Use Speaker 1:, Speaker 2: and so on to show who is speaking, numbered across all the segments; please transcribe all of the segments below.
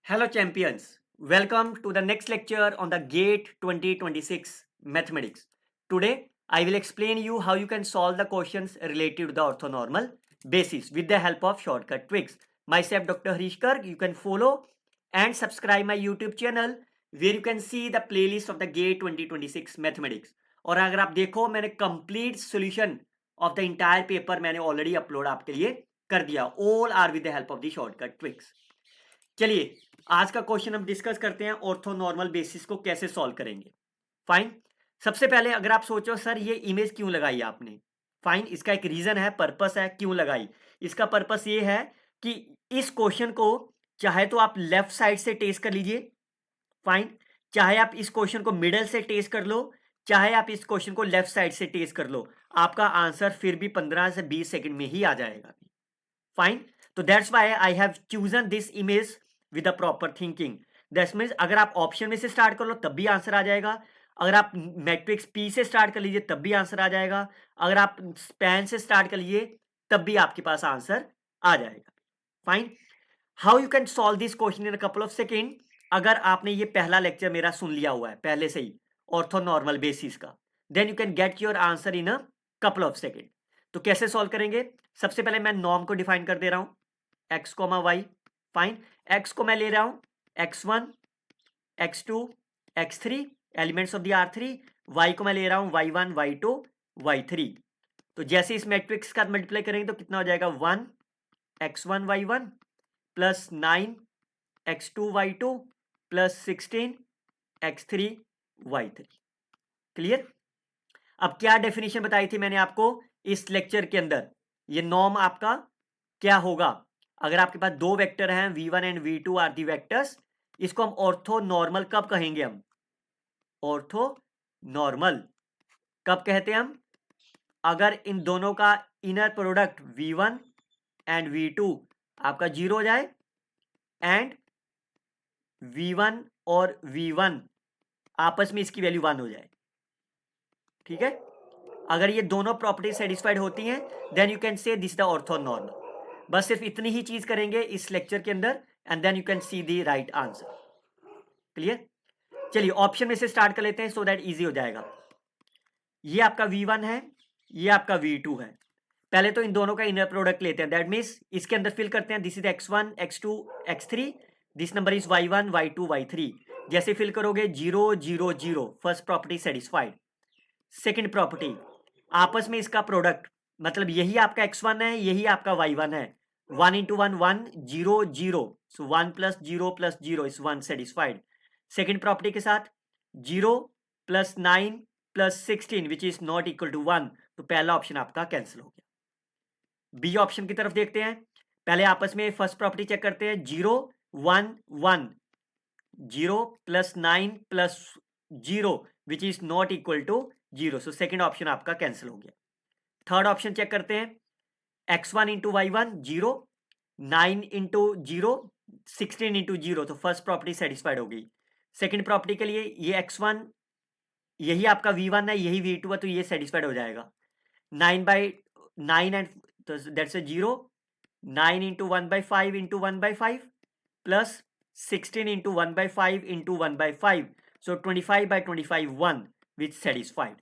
Speaker 1: Hello champions, welcome to the next lecture on the GATE 2026 Mathematics. Today I will explain you how you can solve the questions related to the orthonormal basis with the help of shortcut tricks. Myself Dr. Harish Garg, you can follow and subscribe my YouTube channel where you can see the playlist of the GATE 2026 Mathematics. और अगर आप देखो मैंने complete solution of the entire paper मैंने already upload आपके लिए कर दिया. All are with the help of the shortcut tricks. चलिए आज का क्वेश्चन हम डिस्कस करते हैं ऑर्थोनॉर्मल बेसिस को कैसे सॉल्व करेंगे. फाइन. सबसे पहले अगर आप सोचो सर ये इमेज क्यों लगाई आपने, फाइन, इसका एक रीजन है, पर्पस है क्यों लगाई. इसका पर्पस ये है कि इस क्वेश्चन को चाहे तो आप लेफ्ट साइड से टेस्ट कर लीजिए, फाइन, चाहे आप इस क्वेश्चन को मिडल से टेस्ट कर लो, चाहे आप इस क्वेश्चन को लेफ्ट साइड से टेस्ट कर लो, आपका आंसर फिर भी 15 से 20 सेकंड में ही आ जाएगा. फाइन. तो that's why I have chosen this image with a proper thinking. That's means अगर आप ऑप्शन में से स्टार्ट कर लो तब भी आंसर आ जाएगा, अगर आप मैट्रिक्स पी से स्टार्ट कर लीजिए तब भी आंसर आ जाएगा, अगर आप स्पैन से स्टार्ट कर लीजिए तब भी आपके पास आंसर आ जाएगा. Fine. How you can solve this question in a couple of second. अगर आपने ये पहला लेक्चर मेरा सुन लिया हुआ है पहले से ही ऑर्थोनॉर्मल बेसिस का, then you can get your answer in a couple of second. तो कैसे सॉल्व करेंगे. सबसे पहले मैं नॉर्म को डिफाइन कर दे रहा हूं, x comma y. Fine. X को मैं ले रहा हूं x1, x2, x3 elements of the R3. y को मैं ले रहा हूं y1, y2, y3. तो जैसे इस मैट्रिक्स का मल्टीप्लाई करेंगे तो कितना हो जाएगा 1 x1 y1 plus 9 x2 y2 plus 16 x3 y3. Clear. अब क्या डेफिनेशन बताई थी मैंने आपको इस लेक्चर के अंदर, ये नॉर्म आपका क्या होगा. अगर आपके पास दो वेक्टर हैं v1 and v2 are the vectors, इसको हम ऑर्थो नॉर्मल कब कहेंगे. हम ऑर्थो नॉर्मल कब कहते हैं हम, अगर इन दोनों का inner product v1 and v2 आपका 0 हो जाए एंड v1 और v1 आपस में इसकी वैल्यू 1 हो जाए. ठीक है. अगर ये दोनों प्रॉपर्टी सेटिस्फाइड होती हैं then you can say this the orthonormal. बस सिर्फ इतनी ही चीज करेंगे इस लेक्चर के अंदर and then you can see the right answer. Clear. चलिए ऑप्शन में से स्टार्ट कर लेते हैं सो दैट इजी हो जाएगा. ये आपका v1 है, ये आपका v2 है. पहले तो इन दोनों का इनर प्रोडक्ट लेते हैं, दैट मींस इसके अंदर फिल करते हैं. This is x1, x2, x3. This number is y1, y2, y3. जैसे फिल करोगे 0 0 0, first property satisfied. Second property, आपस में इसका प्रोडक्ट, मतलब यही आपका x1 है, यही आपका y1 है. 1 into 1 1 0 0, so 1 plus 0 plus 0 is 1, satisfied. Second property के साथ 0 plus 9 plus 16 which is not equal to 1, तो पहला ऑप्शन आपका कैंसिल हो गया. बी ऑप्शन की तरफ देखते हैं. पहले आपस में फर्स्ट प्रॉपर्टी चेक करते हैं. 0 1 1, 0 plus 9 plus 0 which is not equal to 0, so second option आपका कैंसिल हो गया. थर्ड ऑप्शन चेक करते हैं. x1 into y one 0, 9 into 0, 16 into 0, तो फर्स्ट प्रॉपर्टी सेटिस्फाइड हो गई. सेकेंड प्रॉपर्टी के लिए ये x1 यही आपका v1 है, यही v2 है, तो ये सेटिस्फाइड हो जाएगा. 9/9 एंड तो that's a 0, 9 into 1/5 into 1/5 plus 16 into 1/5 into 1/5, so 25/25 1 which satisfied.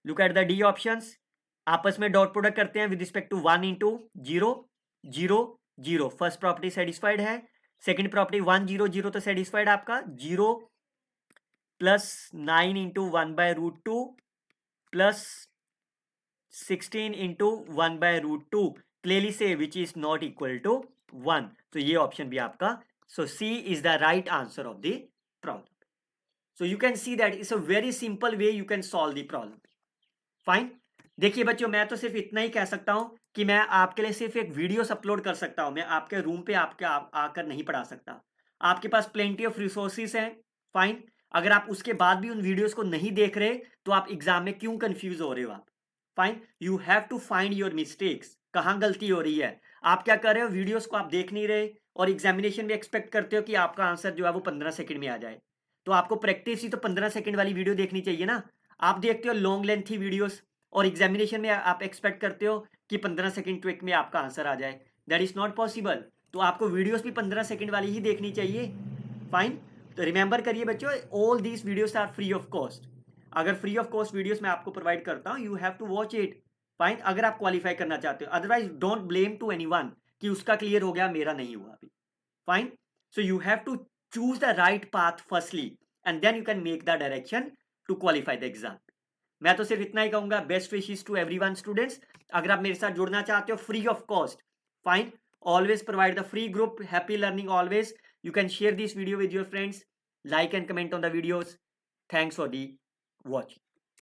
Speaker 1: Look at the D options. आपस में डॉट प्रोडक्ट करते हैं with respect to 1 into 0 0 0, first property satisfied है. सेकंड प्रॉपर्टी 1 0 0 तो सेटिस्फाइड आपका. 0 plus 9 into 1/√2 plus 16 into 1/√2 clearly से which is not equal to 1, तो ये ऑप्शन भी आपका, so C is the right answer of the problem. So you can see that it's a very simple way you can solve the problem. Fine. देखिए बच्चों, मैं तो सिर्फ इतना ही कह सकता हूं कि मैं आपके लिए सिर्फ एक वीडियोस अपलोड कर सकता हूं. मैं आपके रूम पे आपके आकर नहीं पढ़ा सकता. आपके पास प्लेंटी ऑफ रिसोर्सेज हैं. फाइन. अगर आप उसके बाद भी उन वीडियोस को नहीं देख रहे तो आप एग्जाम में क्यों कंफ्यूज हो रहे हो आप. Fine. You have to find your mistakes, कहां गलती हो रही है. आप क्या कर रहे हो, वीडियोस को आप देख नहीं रहे और एग्जामिनेशन में एक्सपेक्ट करते हो कि आपका आंसर जो है वो 15 सेकंड में आ जाए. तो आपको प्रैक्टिस ही तो 15 सेकंड वाली वीडियो देखनी चाहिए ना. आप देखते हो लॉन्ग लेंथी वीडियोस और एग्जामिनेशन में आप एक्सपेक्ट करते हो कि 15 सेकंड ट्विक में आपका आंसर आ जाए. That is not possible. तो आपको वीडियोस भी 15 सेकंड वाली ही देखनी चाहिए। फाइन, तो रिमेंबर करिए बच्चों, all these videos are free of cost. अगर फ्री ऑफ कॉस्ट वीडियोस मैं आपको प्रोवाइड करता हूं, you have to watch it. Fine, अगर आप क्वालिफाई करना चाहते हो, otherwise don't blame to anyone कि उसका क्लियर हो गया, मेरा नहीं हुआ अभी। Fine, so you have to choose the right path firstly, and then you can make the direction to qualify the exam. मैं तो सिर्फ इतना ही कहूंगा, best wishes to everyone students. अगर आप मेरे साथ जुड़ना चाहते हो free of cost, fine, always provide the free group. Happy learning always. You can share this video with your friends, like and comment on the videos. Thanks for the watching.